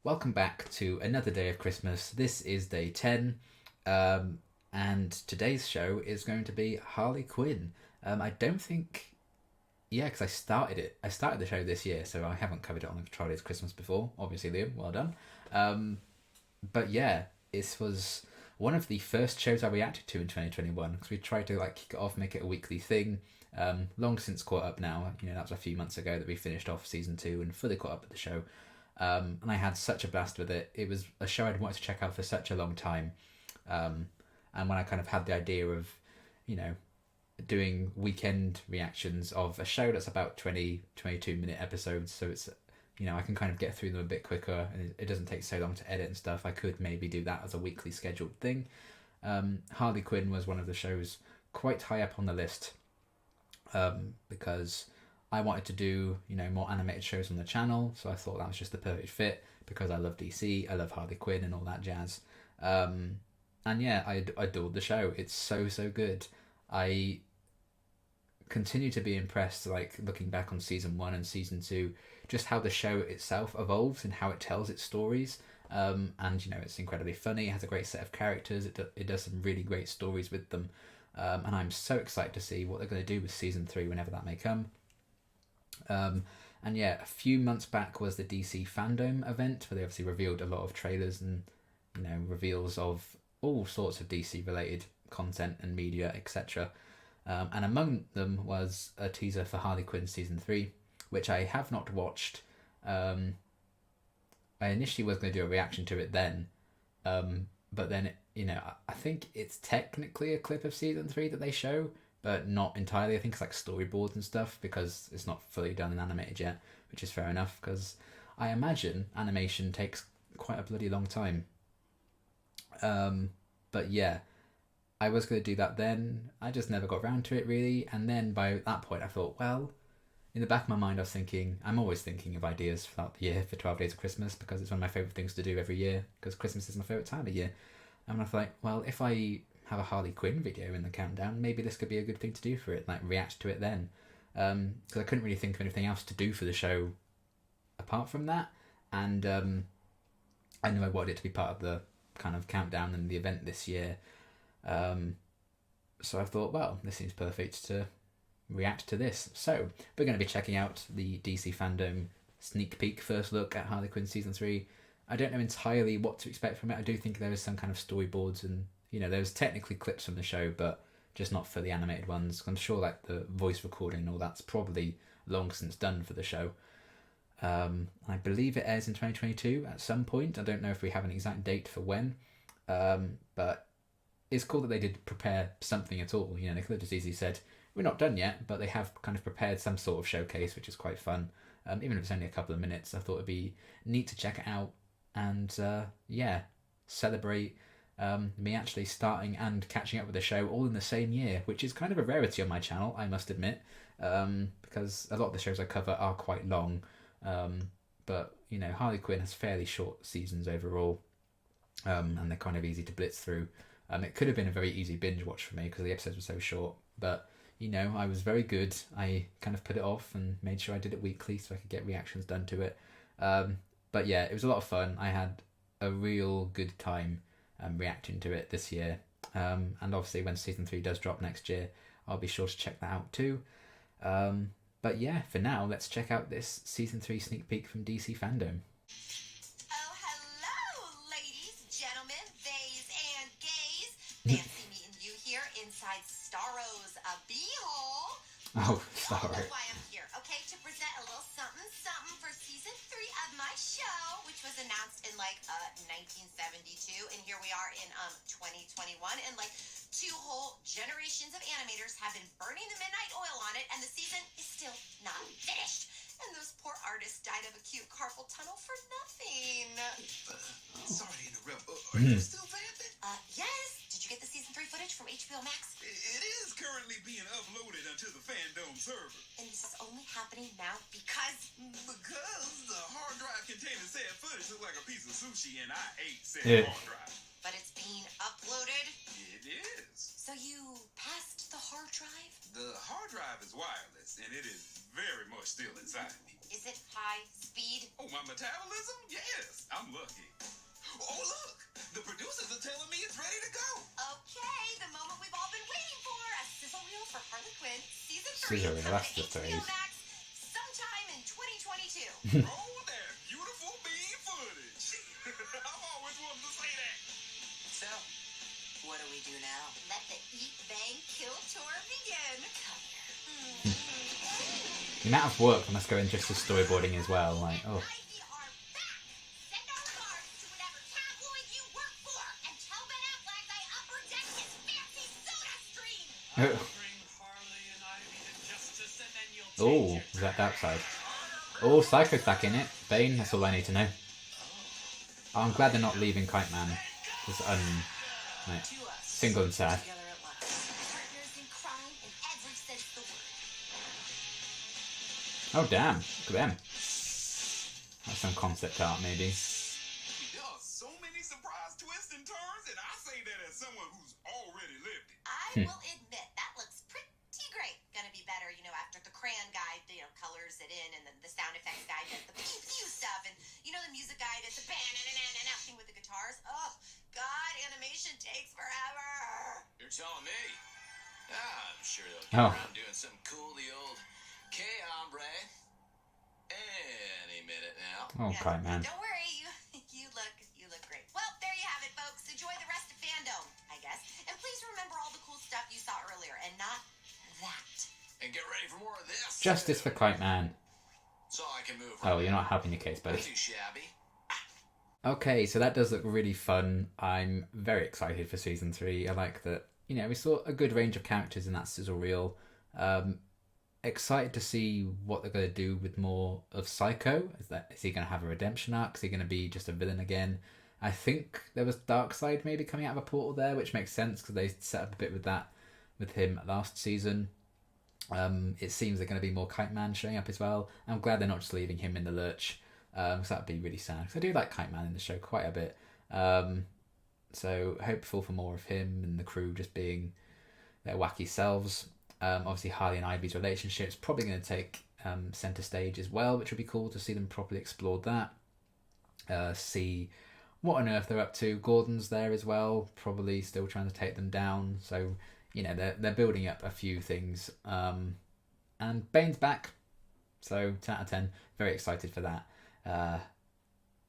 Welcome back to another day of Christmas. This is day 10, and today's show is going to be Harley Quinn. I don't think, yeah, because I started it. I started the show this year, so I haven't covered it on the Triday's Christmas before. Obviously, Liam, well done. Um, but yeah, this was one of the first shows I reacted to in 2021 because we tried to like kick it off, make it a weekly thing. Long since caught up now. That was a few months ago that we finished off season two and fully caught up with the show. And I had such a blast with it. It was a show I'd wanted to check out for such a long time. Um, and when I kind of had the idea of, you know, doing weekend reactions of a show that's about 20, 22-minute episodes, so it's, I can kind of get through them a bit quicker and it doesn't take so long to edit and stuff. I could maybe do that as a weekly scheduled thing. Harley Quinn was one of the shows quite high up on the list because I wanted to do, more animated shows on the channel, so I thought that was just the perfect fit because I love DC, I love Harley Quinn and all that jazz. And yeah, I adored the show. It's so good. I continue to be impressed, like looking back on season one and season two, just how the show itself evolves and how it tells its stories. And it's incredibly funny. It has a great set of characters. It does some really great stories with them. And I'm so excited to see what they're going to do with season three whenever that may come. And yeah, a few months back was the DC FanDome event where they obviously revealed a lot of trailers and reveals of all sorts of DC related content and media, etc. And among them was a teaser for Harley Quinn season three, which I have not watched. I initially was going to do a reaction to it then, but then I think it's technically a clip of season three that they show, but not entirely. I think it's like storyboards and stuff because it's not fully done and animated yet, which is fair enough because I imagine animation takes quite a bloody long time. But yeah, I was going to do that then. I just never got around to it really. And then by that point, I thought, well, in the back of my mind, I was thinking, I'm always thinking of ideas throughout the year for 12 Days of Christmas because it's one of my favourite things to do every year because Christmas is my favourite time of year. And I thought, well, if I have a Harley Quinn video in the countdown, maybe this could be a good thing to do for it, like react to it then. Because I couldn't really think of anything else to do for the show apart from that. And I knew I wanted it to be part of the kind of countdown and the event this year. So I thought, well, this seems perfect to react to this. So we're going to be checking out the DC FanDome sneak peek first look at Harley Quinn season 3. I don't know entirely what to expect from it. I do think there is some kind of storyboards and there's technically clips from the show, but just not for the animated ones. I'm sure like the voice recording and all that's probably long since done for the show. I believe it airs in 2022 at some point. I don't know if we have an exact date for when, but it's cool that they did prepare something at all. They could have just easily said, we're not done yet, but they have kind of prepared some sort of showcase, which is quite fun. Even if it's only a couple of minutes, I thought it'd be neat to check it out and celebrate me actually starting and catching up with the show all in the same year, which is kind of a rarity on my channel, I must admit, because a lot of the shows I cover are quite long. But Harley Quinn has fairly short seasons overall, and they're kind of easy to blitz through. It could have been a very easy binge watch for me because the episodes were so short, but I was very good. I kind of put it off and made sure I did it weekly so I could get reactions done to it. But yeah, it was a lot of fun. I had a real good time reacting to it this year. And obviously when season 3 does drop next year, I'll be sure to check that out too. But yeah, for now, let's check out this season 3 sneak peek from DC FanDome. Oh, hello, ladies, gentlemen, theys, and gays. Fancy meeting you here inside Starro's beehole. Oh, You all sorry. know why I'm here, okay? To present a little something for season 3 of my show, which was announced in 1972, and here we are in 2021, and two whole generations of animators have been burning the midnight oil on it, and the season is still not finished. And those poor artists died of acute carpal tunnel for nothing. Sorry to interrupt. Are you still vamping? Yes. Did you get the season 3 footage from HBO Max? It is currently being uploaded onto the FanDome server. And this is only happening now because the hard drive containing said footage looked like a piece of sushi, and I ate said Yeah. hard drive. but it's being uploaded. It is. So you passed the hard drive? The hard drive is wireless, and it is very much still inside me. Is Is it high speed? Oh, my metabolism? Yes, I'm lucky. Oh, look! The producers are telling me it's ready to go. Okay, the moment we've all been waiting for. A sizzle reel for Harley Quinn, season 3. Sizzle reel, coming that's to the HBO phrase. Max sometime in 2022. Roll that beautiful bean footage. I've always wanted to say that. So, what do we do now? Let the Eat, Bang, Kill tour begin. Come here. The amount of work that must go in just the storyboarding as well. Like, oh. Ivy are back. Send our regards to whatever tabloid you work for, and tell Ben Affleck I upper deck his fancy soda stream. Oh, Bring Harley and Ivy to justice, and then you'll oh, change is that dark side? Oh, Psycho's back in it. Bane, that's all I need to know. Oh, I'm glad they're not leaving Kite Man. Just like, To us. single and sad. Together at last. Partners in crime in every sense of the word. Oh damn, look at them. That's some concept art maybe. There are so many surprise twists and turns, and I say that as someone who's already lived it. I will admit that looks pretty great. Gonna be better, after the crayon guy, colors it in, and then the sound effects guy does the pew pew stuff, and the music guy does the bang thing with the guitars. Oh God, animation takes forever. You're telling me? I'm sure they'll get around doing something cool. The old K hombre. Any minute now. Oh, Kite Man. Don't worry, you look great. Well, there you have it, folks. Enjoy the rest of FanDome, I guess, and please remember all the cool stuff you saw earlier, and not that. And get ready for more of this. Justice for Kite Man. So I can move. Oh, you're not helping your case, buddy. Not too shabby. Okay, so that does look really fun. I'm very excited for season 3. I like that, we saw a good range of characters in that sizzle reel. Excited to see what they're going to do with more of Psycho. Is he going to have a redemption arc? Is he going to be just a villain again? I think there was Darkseid maybe coming out of a portal there, which makes sense because they set up a bit with him last season. It seems they're going to be more Kite Man showing up as well. I'm glad they're not just leaving him in the lurch. So that'd be really sad because I do like Kite Man in the show quite a bit. So hopeful for more of him and the crew just being their wacky selves. Obviously Harley and Ivy's relationship is probably going to take centre stage as well, which would be cool to see them properly explore that. See what on earth they're up to. Gordon's there as well, probably still trying to take them down. So they're building up a few things. And Bane's back, so 10 out of 10. Very excited for that.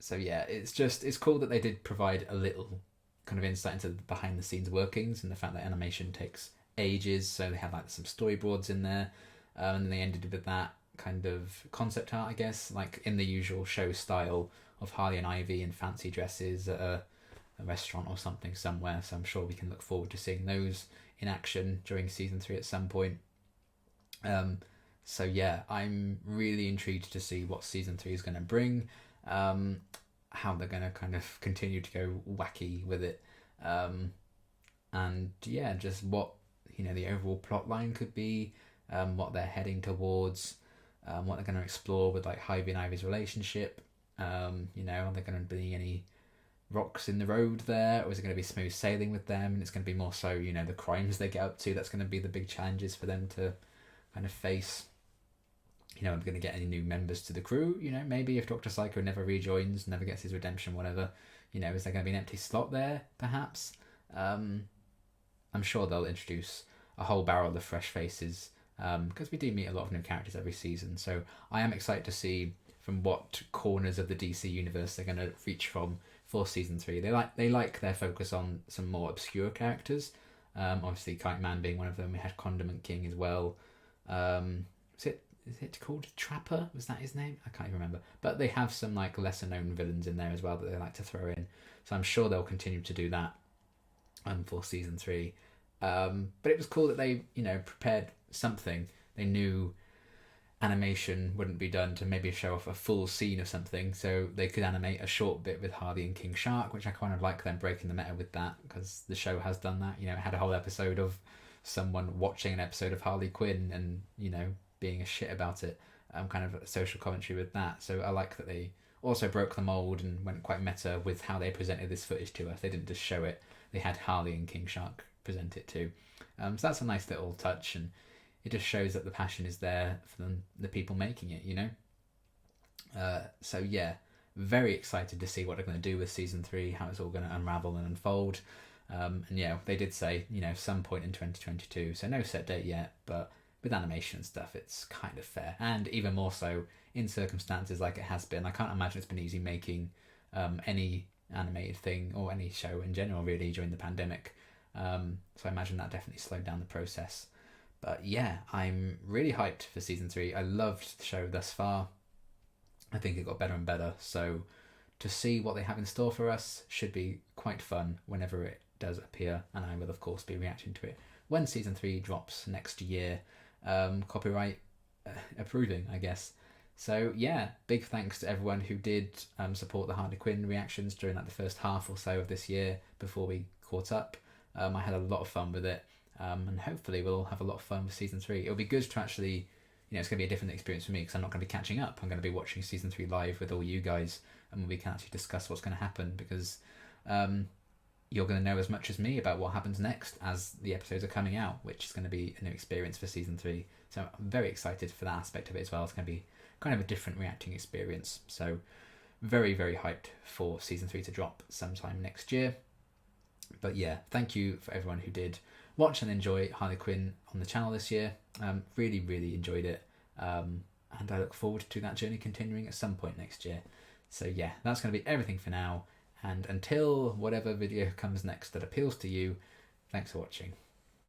So yeah, it's cool that they did provide a little kind of insight into the behind the scenes workings and the fact that animation takes ages. So they had some storyboards in there, and then they ended with that kind of concept art, I guess, like in the usual show style of Harley and Ivy in fancy dresses at a restaurant or something somewhere. So I'm sure we can look forward to seeing those in action during season 3 at some point. So yeah, I'm really intrigued to see what season 3 is going to bring, how they're going to kind of continue to go wacky with it, and yeah, just what the overall plot line could be, what they're heading towards, what they're going to explore with Ivy and Ivy's relationship. Are there going to be any rocks in the road there, or is it going to be smooth sailing with them? And it's going to be more so the crimes they get up to. That's going to be the big challenges for them to kind of face. Are we going to get any new members to the crew? Maybe if Dr. Psycho never rejoins, never gets his redemption, whatever, is there going to be an empty slot there, perhaps? I'm sure they'll introduce a whole barrel of fresh faces, because we do meet a lot of new characters every season. So I am excited to see from what corners of the DC universe they're going to reach from for season 3. They like their focus on some more obscure characters. Obviously, Kite Man being one of them. We had Condiment King as well. Is it called Trapper? Was that his name? I can't even remember. But they have some lesser known villains in there as well that they like to throw in. So I'm sure they'll continue to do that for season 3. But it was cool that they prepared something. They knew animation wouldn't be done to maybe show off a full scene of something, so they could animate a short bit with Harley and King Shark, which I kind of like them breaking the meta with that, because the show has done that. It had a whole episode of someone watching an episode of Harley Quinn and being a shit about it, kind of a social commentary with that. So I like that they also broke the mold and went quite meta with how they presented this footage to us. They didn't just show it, they had Harley and King Shark present it too. So that's a nice little touch, and it just shows that the passion is there for the people making it, So yeah, very excited to see what they're going to do with season 3, how it's all going to unravel and unfold. And yeah, they did say, some point in 2022, so no set date yet, but with animation and stuff, it's kind of fair. And even more so in circumstances like it has been. I can't imagine it's been easy making any animated thing or any show in general, really, during the pandemic. So I imagine that definitely slowed down the process. But yeah, I'm really hyped for season 3. I loved the show thus far. I think it got better and better. So to see what they have in store for us should be quite fun whenever it does appear. And I will, of course, be reacting to it when season 3 drops next year. Copyright approving, I guess. So yeah, big thanks to everyone who did support the Harley Quinn reactions during the first half or so of this year before we caught up. I had a lot of fun with it, and hopefully we'll have a lot of fun with season 3. It'll be good to actually, it's going to be a different experience for me because I'm not going to be catching up. I'm going to be watching season 3 live with all you guys, and we can actually discuss what's going to happen because you're going to know as much as me about what happens next as the episodes are coming out, which is going to be a new experience for season 3. So I'm very excited for that aspect of it as well. It's going to be kind of a different reacting experience. So very, very hyped for season 3 to drop sometime next year. But yeah, thank you for everyone who did watch and enjoy Harley Quinn on the channel this year. Really, really enjoyed it. And I look forward to that journey continuing at some point next year. So yeah, that's going to be everything for now. And until whatever video comes next that appeals to you, thanks for watching.